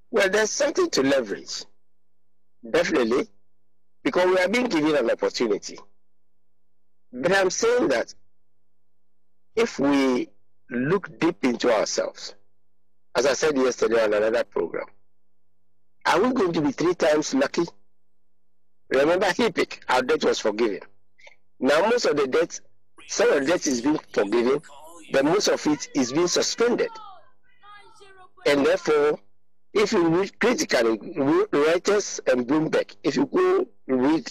Well, there's something to leverage, definitely, because we are being given an opportunity. But I'm saying that if we look deep into ourselves, as I said yesterday on another program, are we going to be 3 times lucky? Remember HIPIC, our debt was forgiven. Now most of the debt, some of the debt is being forgiven, but most of it is being suspended. And therefore, if you read critically, Reuters and Bloomberg, if you go read,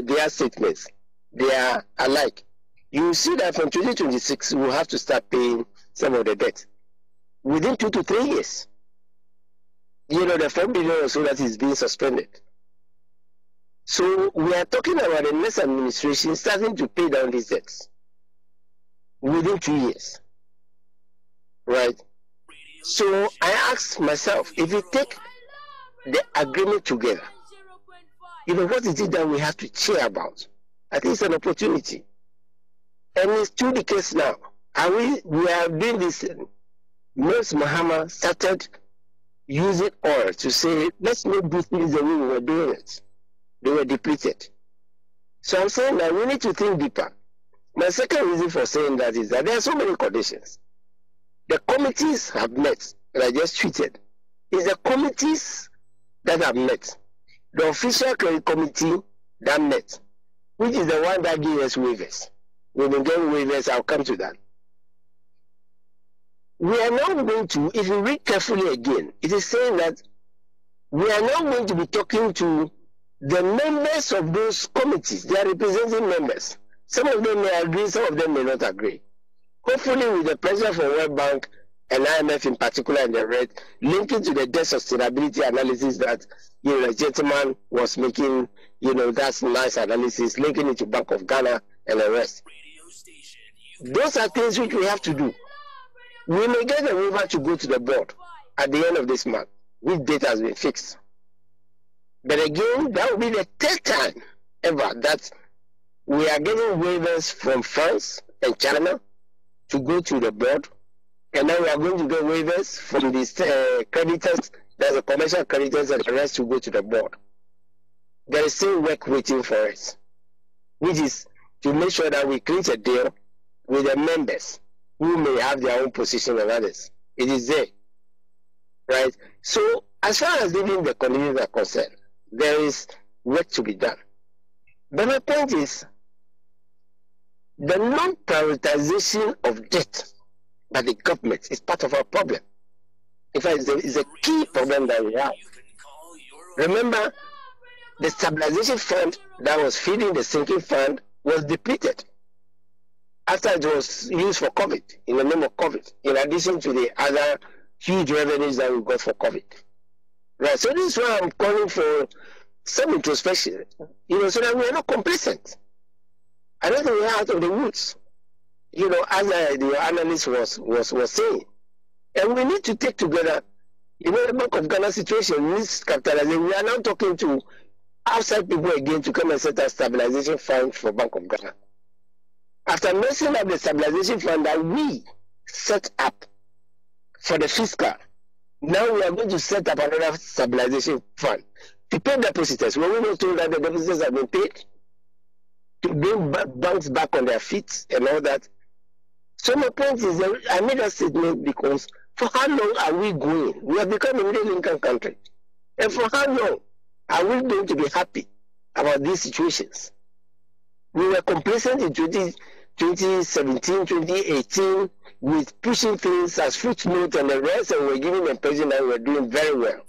their statements, they are alike. You will see that from 2026, we will have to start paying some of the debt within 2 to 3 years. The 4 billion or so that is being suspended. So we are talking about the next administration starting to pay down these debts within 2 years, right? So I asked myself, if we take the agreement together, what is it that we have to cheer about? I think it's an opportunity. And it's still the case now. We are doing this. Most Muhammad started using oil to say, let's not do things the way we were doing it. They were depleted. So I'm saying that we need to think deeper. My second reason for saying that is that there are so many conditions. The committees have met, and I just tweeted. It's the committees that have met. The official credit committee that met, which is the one that gives us waivers. We've been getting waivers, I'll come to that. We are now going to, if you read carefully again, it is saying that we are now going to be talking to the members of those committees. They are representing members. Some of them may agree, some of them may not agree. Hopefully with the president for World Bank and IMF in particular in the red, linking to the debt sustainability analysis that, the gentleman was making, that's nice analysis, linking it to Bank of Ghana and the rest. Those are things which we have to do. We may get a waiver to go to the board at the end of this month, which date has been fixed. But again, that will be the 3rd time ever that we are getting waivers from France and China to go to the board. And now we are going to get waivers from these creditors, there's a commercial creditors and the rest to go to the board. There is still work waiting for us, which is to make sure that we create a deal with the members who may have their own position and others. It is there, right? So as far as living the conditions are concerned, there is work to be done. But my point is, the non-prioritization of debt by the government is part of our problem. In fact, it's a key problem that we have. Remember, the stabilization fund that was feeding the sinking fund was depleted after it was used for COVID, in the name of COVID, in addition to the other huge revenues that we got for COVID. Right, so this is why I'm calling for some introspection, so that we are not complacent. I don't think we are out of the woods, as the analyst was saying. And we need to take together, the Bank of Ghana situation needs capitalization. We are now talking to outside people again to come and set a stabilization fund for Bank of Ghana. After messing up the stabilization fund that we set up for the fiscal, now we are going to set up another stabilization fund to pay depositors. When we were told that the depositors have been paid, to bring banks back on their feet and all that. So my point is that I made a statement because for how long are we going? We have become a middle income country. And for how long are we going to be happy about these situations? We were complacent in 2017, 2018 with pushing things as footnote and the rest, and we're giving the impression that we're doing very well.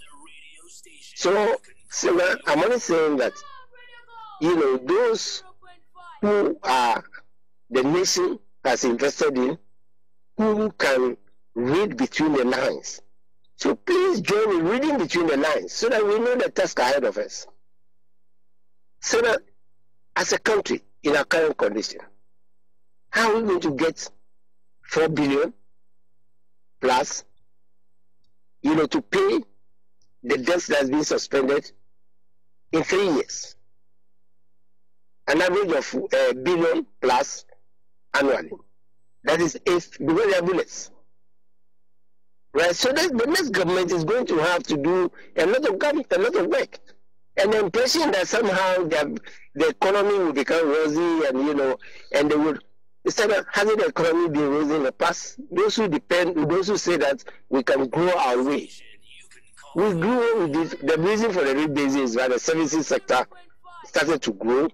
So I'm only saying that, those who are the nation has invested in, who can read between the lines. So please join in reading between the lines so that we know the task ahead of us. So that as a country, in our current condition, how are we going to get 4 billion plus, to pay the debts that has been suspended in 3 years? An average of $1 billion plus annually. That is if, because they are bullets. right? So that the next government is going to have to do a lot of work. And the impression that somehow the economy will become rosy, and and they would, instead of having the economy be rosy in the past, those who say that we can grow our way. We grew. The reason for the rebasing is that the services sector started to grow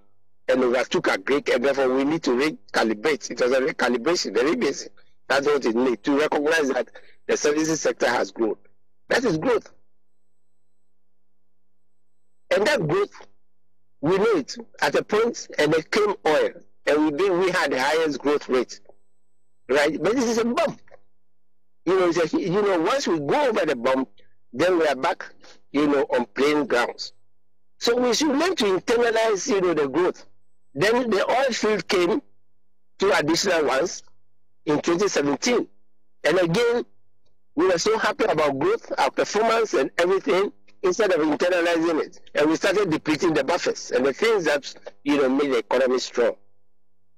and overtook a break, and therefore we need to recalibrate. It was a recalibration, the rebasing. That's what it needs, to recognize that the services sector has grown. That is growth. And that growth, we know it at a point, and there came oil, and we had the highest growth rate, right? But this is a bump. Once we go over the bump, then we are back, on plain grounds. So we should learn to internalize, the growth. Then the oil field came, 2 additional ones in 2017, and again, we were so happy about growth, our performance, and everything, instead of internalizing it, and we started depleting the buffers and the things that made the economy strong.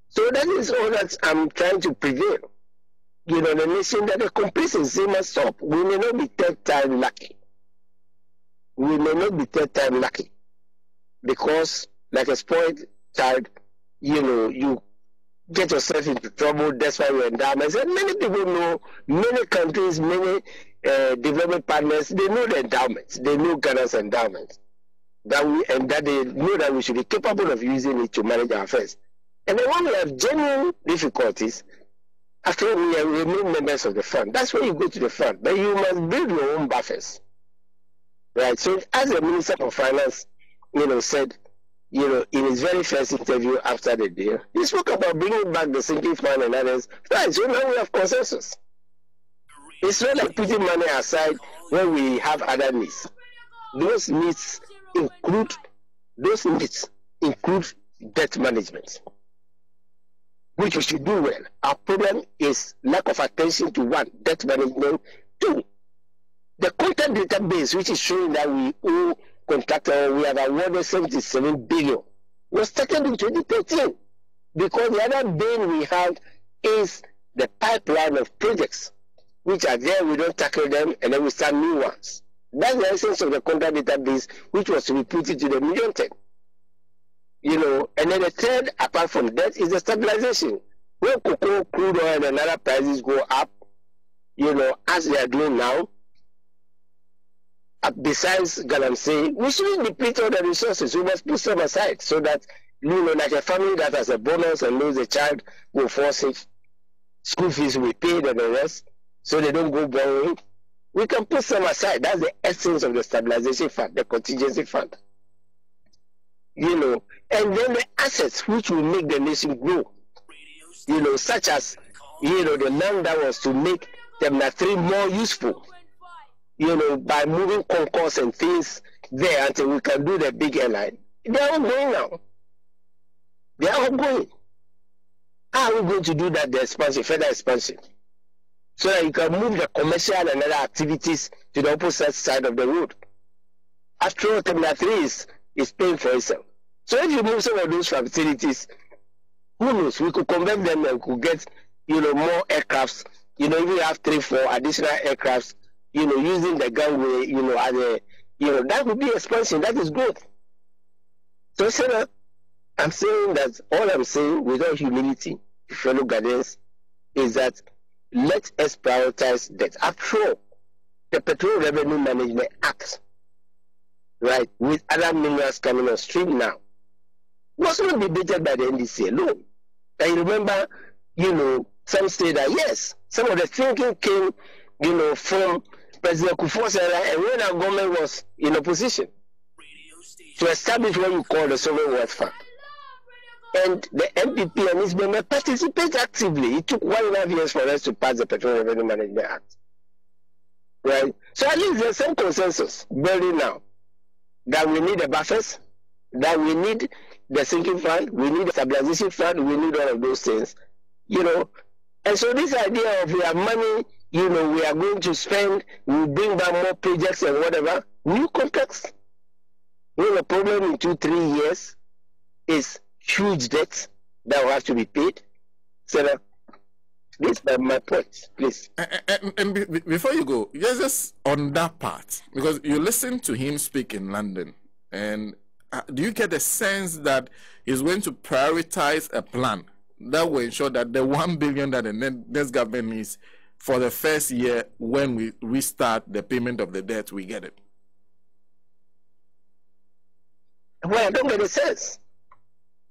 So that is all that I'm trying to prevail. The nation, that the complacency must stop. We may not be third time lucky. Because, like a spoiled child, you get yourself into trouble. That's why your endowments. And many people know, many countries, many development partners, they know the endowments. They know Ghana's endowments. That they know that we should be capable of using it to manage our affairs. And then when we have genuine difficulties, after we remain members of the fund, that's when you go to the fund. But you must build your own buffers. Right? So as the Minister of Finance, said, in his very first interview after the deal, he spoke about bringing back the sinking fund and others. Right, so now we have consensus. It's not like putting money aside when we have other needs. Those needs include debt management, which we should do well. Our problem is lack of attention to 1, debt management. 2, the content database, which is showing that we owe contractor, we have awarded 77 billion, was started in 2013, because the other bane we have is the pipeline of projects which are there, we don't tackle them, and then we start new ones. That's the essence of the contract database, which was to be put into the medium term. And then the third, apart from that, is the stabilization. When cocoa, crude oil, and other prices go up, as they are doing now, besides Galamsey, we shouldn't deplete all the resources. We must put some aside so that, like a family that has a bonus and knows the child will force it, school fees will be paid and the rest, so they don't go borrowing. We can put some aside. That's the essence of the stabilization fund, the contingency fund. And then the assets which will make the nation grow, such as, the land that was to make Terminal 3 more useful, by moving concourse and things there until we can do the big airline. They are all going now. They are all going. How are we going to do that, the expansion, further expansion? So that you can move the commercial and other activities to the opposite side of the road. After all, Terminal 3 is paying for itself. So if you move some of those facilities, who knows, we could convert them and could get, more aircrafts, if we have 3-4 additional aircrafts, using the gangway, that would be expansion, that is growth. So, Senator, I'm saying that all I'm saying without humility, fellow Ghanaians, is that let us prioritize debt. After all, the Petroleum Revenue Management Act, right, with other minerals coming on stream now, was not debated by the NDC alone. I remember, some say that yes, some of the thinking came, from President Akufo-Addo, and when our government was in opposition, to establish what you call the Sovereign Wealth Fund. And the MPP and its members participate actively. It took 1.5 years for us to pass the Petroleum Revenue Management Act. Right? So at least there's some consensus building now that we need the buffers, that we need the sinking fund, we need the stabilization fund, we need all of those things. And so this idea of we have money, we are going to spend, we bring back more projects and whatever, new contracts. The problem in 2-3 years is huge debts that will have to be paid. So This is my point, please. And before you go, just on that part, because you listen to him speak in London, and do you get a sense that he's going to prioritize a plan that will ensure that the 1 billion that the next government needs for the first year, when we restart the payment of the debt, we get it? Well, I don't get a sense.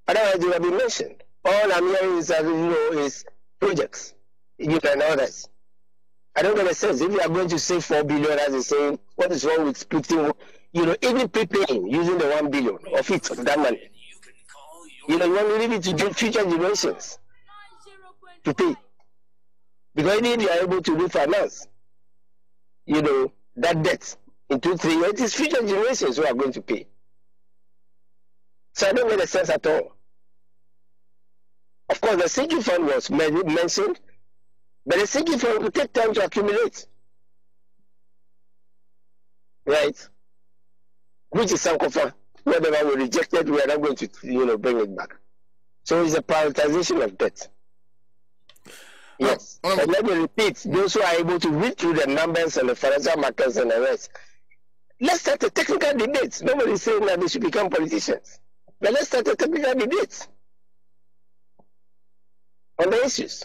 Otherwise, it will have been mentioned. All I'm hearing is, is projects, and others. I don't get a sense. If you are going to save 4 billion, as you're saying, what is wrong with splitting, even prepaying, using the 1 billion of it, of that money? You want to leave it to future generations to pay. Because if you are able to refinance, that debt in 2-3 years, it is future generations who are going to pay. So I don't get a sense at all. Of course, the sinking fund was mentioned, but the sinking fund will take time to accumulate. Right? Which is Sankofa. Whatever we rejected, we are not going to, bring it back. So it's a prioritization of debt. Yes. But let me repeat, those who are able to read through the numbers and the financial markets and the rest, let's start a technical debate. Nobody is saying that they should become politicians. But let's start a technical debate on the issues.